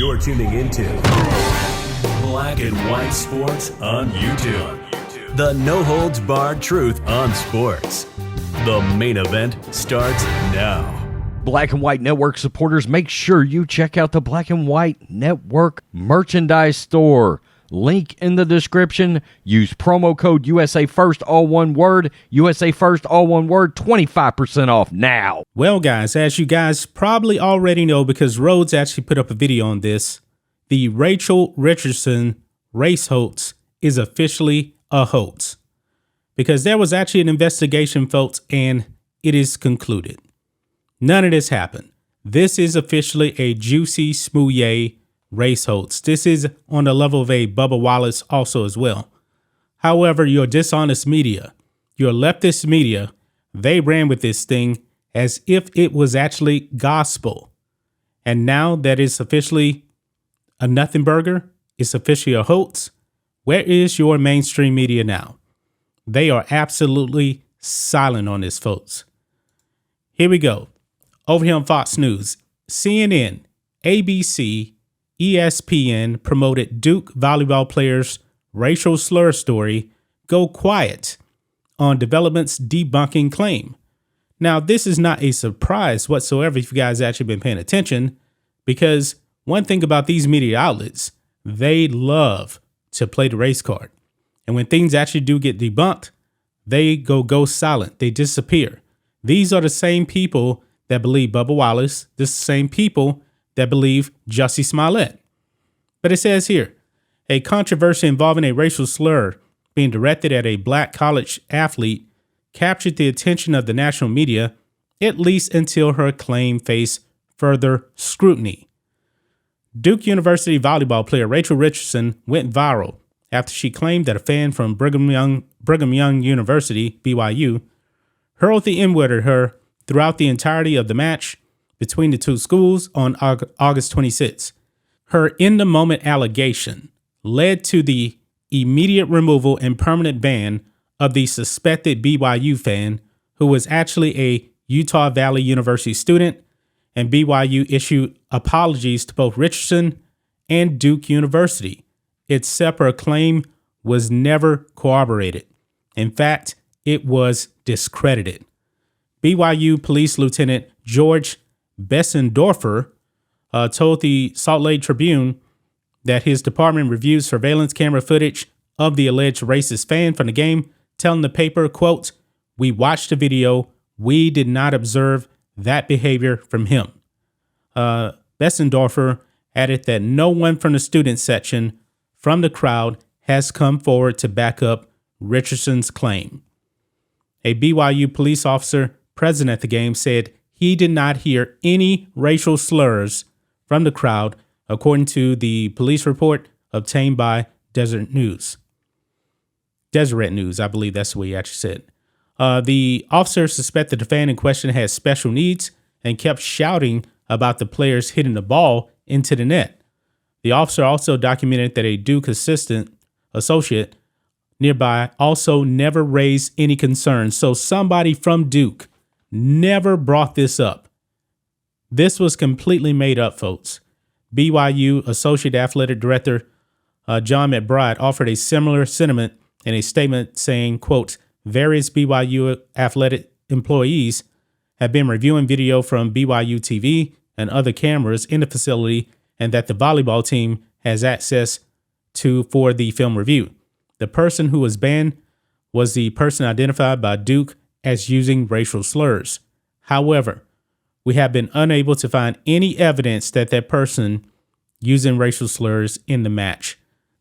You're tuning into Black and White Sports on YouTube. The no-holds-barred truth on sports. The main event starts now. Black and White Network supporters, make sure you check out the Black and White Network merchandise store. Link in the description. Use promo code USA First, all one word. USA First, all one word. 25% off now. Well, guys, as you guys probably already know, because Rhodes actually put up a video on this, the Rachel Richardson race hoax is officially a hoax. Because there was actually an investigation, folks, and it is concluded. None of this happened. This is officially a Juicy Smouye race hoax. This is on the level of a Bubba Wallace also as well. However, your dishonest media, your leftist media, they ran with this thing as if it was actually gospel. And now that it's officially a nothing burger, it's officially a hoax. Where is your mainstream media now? They are absolutely silent on this, folks. Here we go. Over here on Fox News, CNN, ABC, ESPN promoted Duke volleyball players' racial slur story go quiet on development's debunking claim. Now, this is not a surprise whatsoever if you guys actually been paying attention, because one thing about these media outlets, they love to play the race card. And when things actually do get debunked, they go silent. They disappear. These are the same people that believe Bubba Wallace. This is the same people that believe Jussie Smollett. But it says here, a controversy involving a racial slur being directed at a black college athlete captured the attention of the national media, at least until her claim faced further scrutiny. Duke University volleyball player Rachel Richardson went viral after she claimed that a fan from Brigham Young University, BYU, hurled the N-word at her throughout the entirety of the match between the two schools on August 26. Her in-the-moment allegation led to the immediate removal and permanent ban of the suspected BYU fan, who was actually a Utah Valley University student, and BYU issued apologies to both Richardson and Duke University. Its separate claim was never corroborated. In fact, it was discredited. BYU Police Lieutenant George Bessendorfer told the Salt Lake Tribune that his department reviewed surveillance camera footage of the alleged racist fan from the game, telling the paper, quote, "We watched the video. We did not observe that behavior from him." Bessendorfer added that no one from the student section from the crowd has come forward to back up Richardson's claim. A BYU police officer present at the game said he did not hear any racial slurs from the crowd, according to the police report obtained by Deseret News, I believe that's the way he actually said. The officer suspected the fan in question had special needs and kept shouting about the players hitting the ball into the net. The officer also documented that a Duke associate nearby also never raised any concerns. So somebody from Duke never brought this up. This was completely made up, folks. BYU Associate Athletic Director John McBride offered a similar sentiment in a statement saying, quote, "Various BYU athletic employees have been reviewing video from BYU TV and other cameras in the facility, and that the volleyball team has access to for the film review. The person who was banned was the person identified by Duke as using racial slurs. However, we have been unable to find any evidence that that person using racial slurs in the match.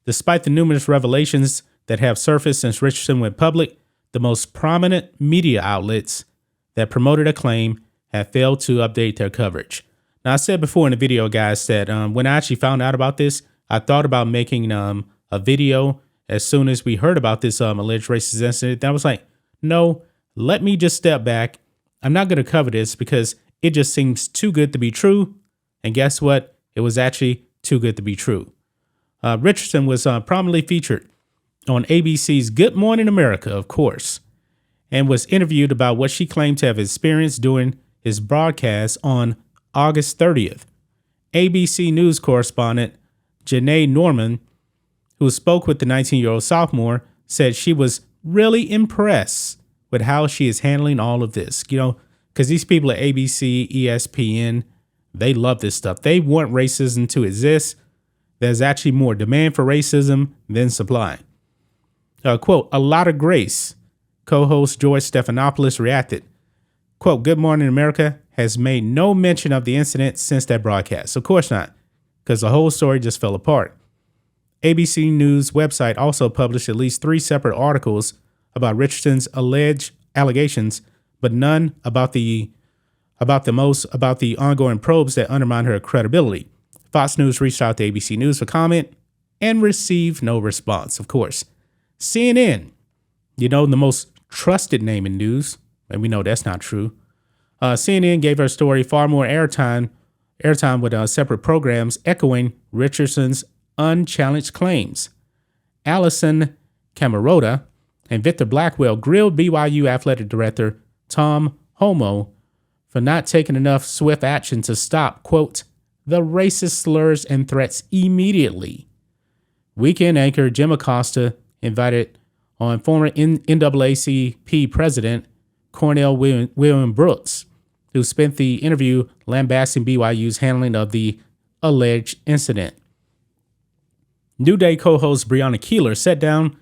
Despite the numerous revelations that have surfaced since Richardson went public, the most prominent media outlets that promoted a claim have failed to update their coverage." Now, I said before in the video, guys, that when I actually found out about this, I thought about making a video as soon as we heard about this alleged racist incident. I was like, no, let me just step back. I'm not going to cover this because it just seems too good to be true. And guess what? It was actually too good to be true. Richardson was prominently featured on ABC's Good Morning America, of course, and was interviewed about what she claimed to have experienced during his broadcast on August 30th. ABC News correspondent Janae Norman, who spoke with the 19-year-old sophomore, said she was really impressed with how she is handling all of this. You know, because these people at ABC, ESPN, they love this stuff. They want racism to exist. There's actually more demand for racism than supply. Quote, a lot of grace. Co-host George Stephanopoulos reacted. Quote, Good Morning America has made no mention of the incident since that broadcast. Of course not, because the whole story just fell apart. ABC News website also published at least 3 separate articles about Richardson's alleged allegations, but none about the ongoing probes that undermine her credibility. Fox News reached out to ABC News for comment and received no response. Of course, CNN, you know, the most trusted name in news, and we know that's not true. CNN gave her story far more airtime with separate programs echoing Richardson's unchallenged claims. Allison Camerota and Victor Blackwell grilled BYU athletic director Tom Homo for not taking enough swift action to stop, quote, the racist slurs and threats immediately. Weekend anchor Jim Acosta invited on former NAACP president Cornell William Brooks, who spent the interview lambasting BYU's handling of the alleged incident. New Day co-host Breonna Keeler sat down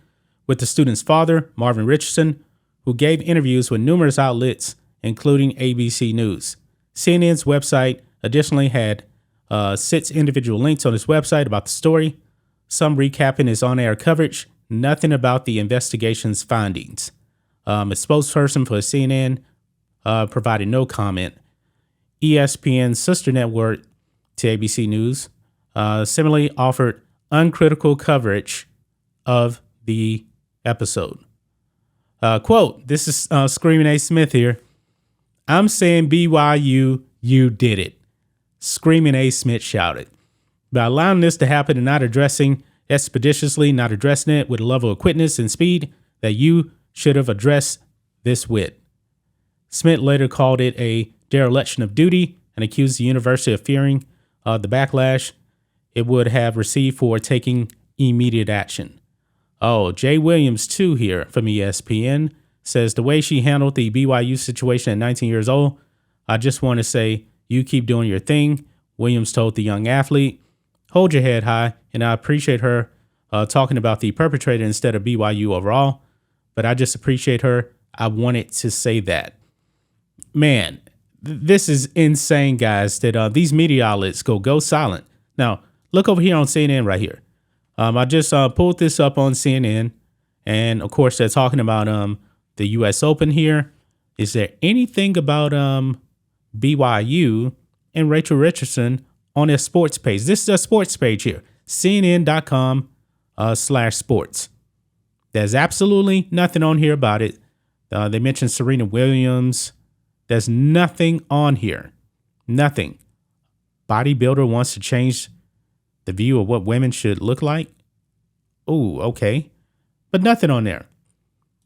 with the student's father, Marvin Richardson, who gave interviews with numerous outlets, including ABC News. CNN's website additionally had 6 individual links on his website about the story, some recapping his on-air coverage, nothing about the investigation's findings. A spokesperson for CNN provided no comment. ESPN's sister network to ABC News similarly offered uncritical coverage of the episode. Quote, this is Screaming A. Smith here. I'm saying BYU, you did it. Screaming A. Smith shouted. By allowing this to happen and not addressing expeditiously, not addressing it with a level of quickness and speed that you should have addressed this with. Smith later called it a dereliction of duty and accused the university of fearing the backlash it would have received for taking immediate action. Oh, Jay Williams, too, here from ESPN, says the way she handled the BYU situation at 19 years old, I just want to say, you keep doing your thing, Williams told the young athlete. Hold your head high, and I appreciate her talking about the perpetrator instead of BYU overall, but I just appreciate her. I wanted to say that. Man, this is insane, guys, that these media outlets go silent. Now, look over here on CNN right here. I just pulled this up on CNN, and of course, they're talking about the U.S. Open here. Is there anything about BYU and Rachel Richardson on their sports page? This is a sports page here, CNN.com/sports. There's absolutely nothing on here about it. They mentioned Serena Williams. There's nothing on here. Nothing. Bodybuilder wants to change the view of what women should look like. Ooh, okay. But nothing on there.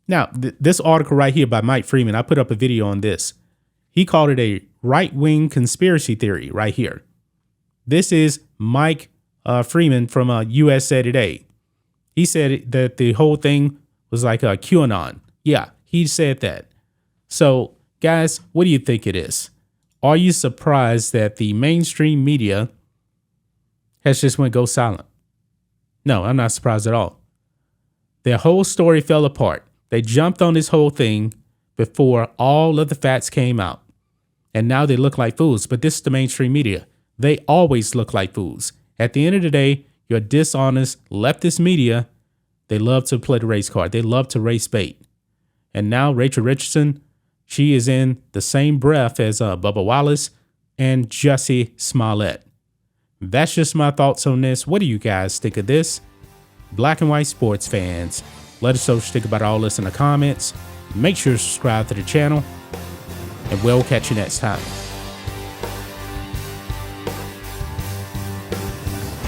Now, this article right here by Mike Freeman, I put up a video on this. He called it a right-wing conspiracy theory right here. This is Mike Freeman from USA Today. He said that the whole thing was like a QAnon. Yeah, he said that. So, guys, what do you think it is? Are you surprised that the mainstream media has just went go silent? No, I'm not surprised at all. Their whole story fell apart. They jumped on this whole thing before all of the facts came out. And now they look like fools. But this is the mainstream media. They always look like fools. At the end of the day, your dishonest leftist media, they love to play the race card. They love to race bait. And now Rachel Richardson, she is in the same breath as Bubba Wallace and Jussie Smollett. That's just my thoughts on this. What do you guys think of this? Black and white sports fans, let us know what you think about all this in the comments. Make sure to subscribe to the channel, and we'll catch you next time.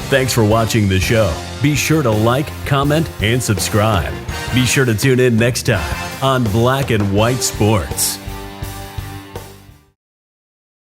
Thanks for watching the show. Be sure to like, comment, and subscribe. Be sure to tune in next time on Black and White Sports.